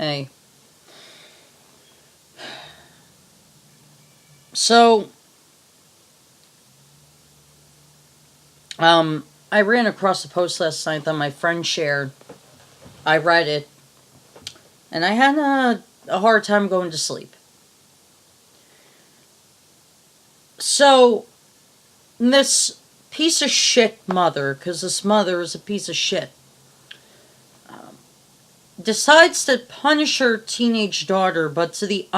Hey. So, I ran across a post last night that my friend shared. I read it, and I had a hard time going to sleep. So, this piece of shit mother, because this mother is a piece of shit, decides to punish her teenage daughter, but to the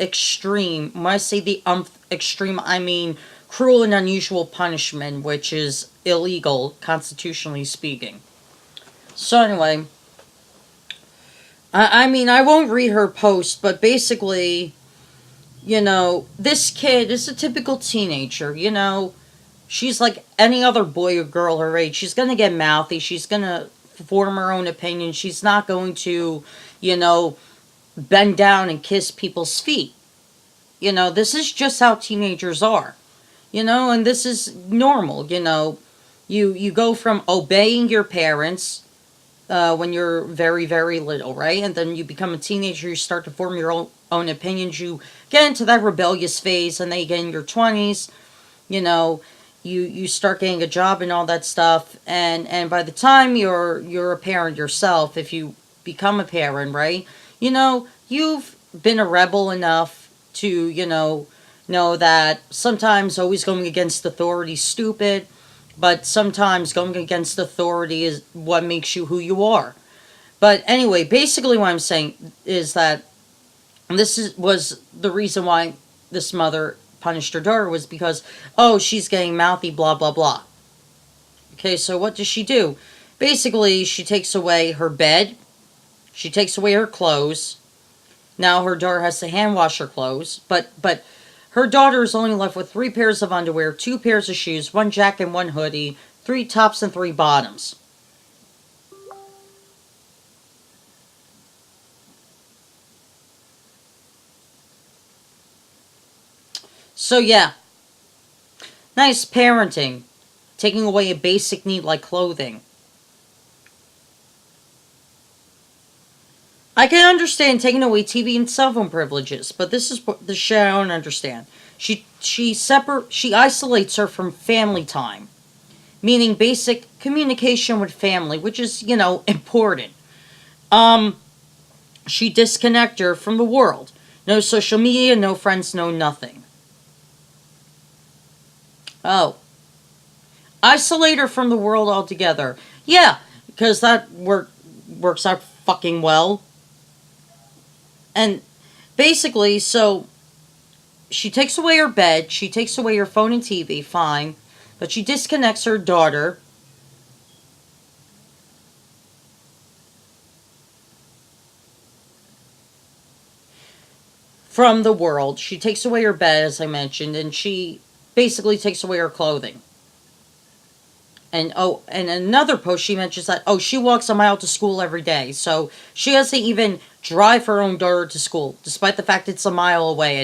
extreme. When I say the extreme, I mean cruel and unusual punishment, which is illegal, constitutionally speaking. So, anyway, I mean, I won't read her post, but basically, this kid is a typical teenager, She's like any other boy or girl her age. She's going to get mouthy. She's going to form her own opinion. She's not going to, you know, bend down and kiss people's feet. This is just how teenagers are. And this is normal. You go from obeying your parents when you're very, very little, right? And then you become a teenager, you start to form your own opinions. You get into that rebellious phase, and then you get in your 20s, you know, you start getting a job and all that stuff. And by the time you're a parent yourself, if you become a parent, right? You've been a rebel enough to, know that sometimes always going against authority is stupid, but sometimes going against authority is what makes you who you are. But anyway, basically what I'm saying is that was the reason why this mother punished her daughter was because, oh, she's getting mouthy, blah, blah, blah. Okay, so what does she do? Basically, she takes away her bed, she takes away her clothes. Now her daughter has to hand wash her clothes, but her daughter is only left with 3 pairs of underwear, 2 pairs of shoes, 1 jacket, 1 hoodie, 3 tops, and 3 bottoms. So yeah, nice parenting, taking away a basic need like clothing. I can understand taking away TV and cell phone privileges, but this is the shit I don't understand. She isolates her from family time, meaning basic communication with family, which is important. Um, she disconnect her from the world. No social media, no friends, no nothing. Oh, isolate her from the world altogether. Yeah, because that works out fucking well. And basically, so she takes away her bed, she takes away her phone and TV, fine, but she disconnects her daughter from the world. She takes away her bed, as I mentioned, and she basically takes away her clothing. And oh, and another post she mentions that she walks a mile to school every day, so she doesn't even drive her own daughter to school, despite the fact it's a mile away.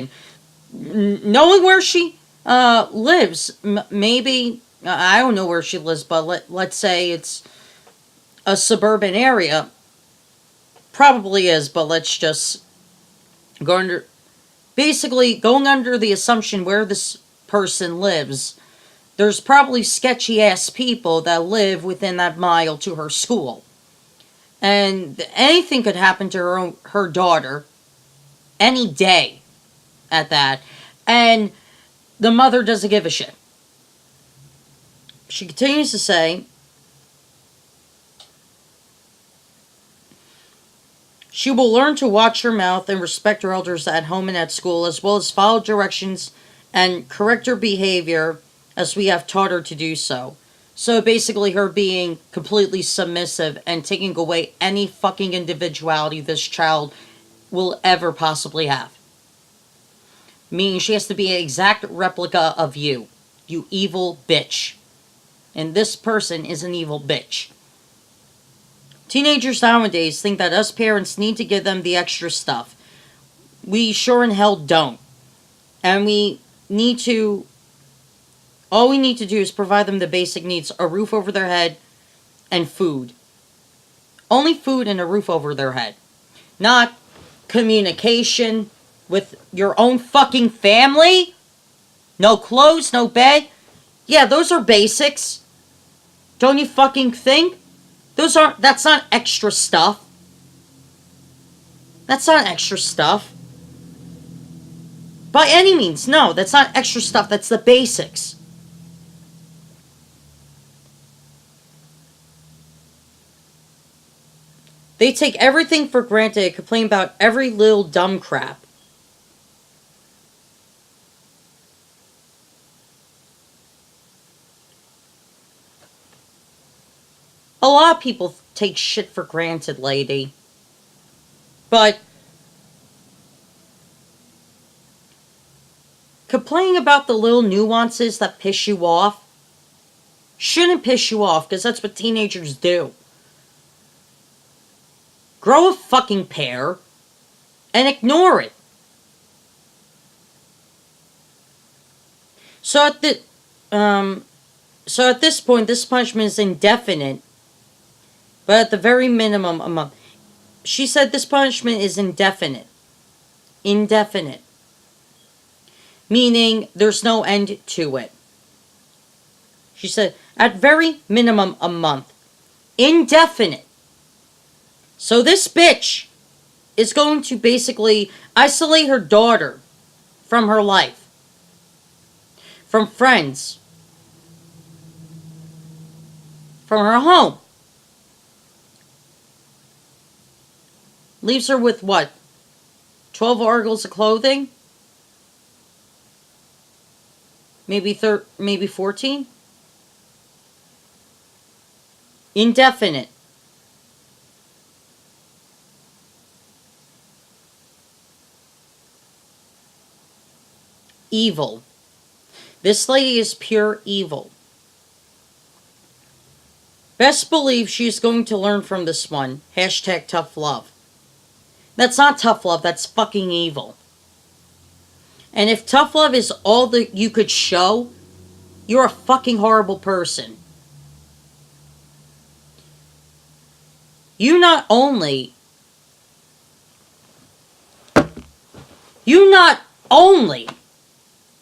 And knowing where she lives, maybe I don't know where she lives, but let's say it's a suburban area. Probably is, but let's just go under. Basically, going under the assumption where this person lives, there's probably sketchy ass people that live within that mile to her school, and anything could happen to her daughter any day at that, and the mother doesn't give a shit. She continues to say she will learn to watch her mouth and respect her elders at home and at school, as well as follow directions and correct her behavior as we have taught her to do so. So basically, her being completely submissive and taking away any fucking individuality this child will ever possibly have. Meaning she has to be an exact replica of you. You evil bitch. And this person is an evil bitch. Teenagers nowadays think that us parents need to give them the extra stuff. We sure in hell don't. And all we need to do is provide them the basic needs: a roof over their head and food. Only food and a roof over their head. Not communication with your own fucking family, no clothes, no bed. Yeah, those are basics. Don't you fucking think? That's not extra stuff. That's not extra stuff. By any means, no, that's not extra stuff, that's the basics. They take everything for granted and complain about every little dumb crap. A lot of people take shit for granted, lady. But complaining about the little nuances that piss you off shouldn't piss you off, because that's what teenagers do. Grow a fucking pair and ignore it. So at this point, this punishment is indefinite, but at the very minimum, a month. She said this punishment is indefinite. Indefinite. Meaning there's no end to it. She said, at very minimum, a month. Indefinite. So this bitch is going to basically isolate her daughter from her life. From friends. From her home. Leaves her with what? 12 articles of clothing? Maybe 14? Indefinite. Evil. This lady is pure evil. Best believe she's going to learn from this one. Hashtag tough love. That's not tough love, that's fucking evil. And if tough love is all that you could show, you're a fucking horrible person. You not only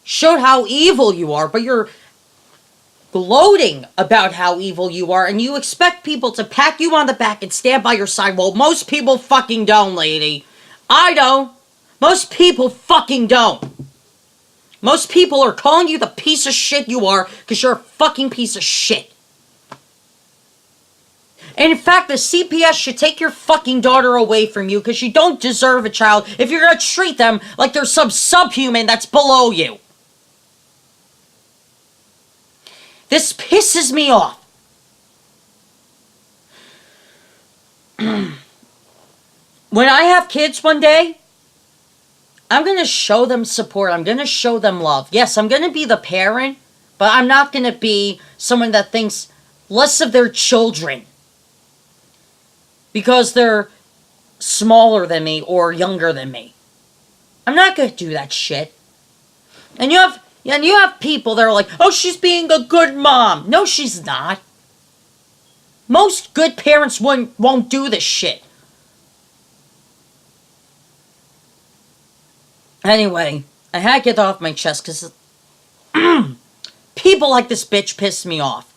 showed how evil you are, but you're gloating about how evil you are, and you expect people to pat you on the back and stand by your side. Well, most people fucking don't, lady. I don't. Most people fucking don't. Most people are calling you the piece of shit you are because you're a fucking piece of shit. And in fact, the CPS should take your fucking daughter away from you because you don't deserve a child if you're going to treat them like they're some subhuman that's below you. This pisses me off. When I have kids one day, I'm going to show them support. I'm going to show them love. Yes, I'm going to be the parent, but I'm not going to be someone that thinks less of their children because they're smaller than me or younger than me. I'm not going to do that shit. And you have people that are like, oh, she's being a good mom. No, she's not. Most good parents won't do this shit. Anyway, I had to get off my chest because people like this bitch piss me off.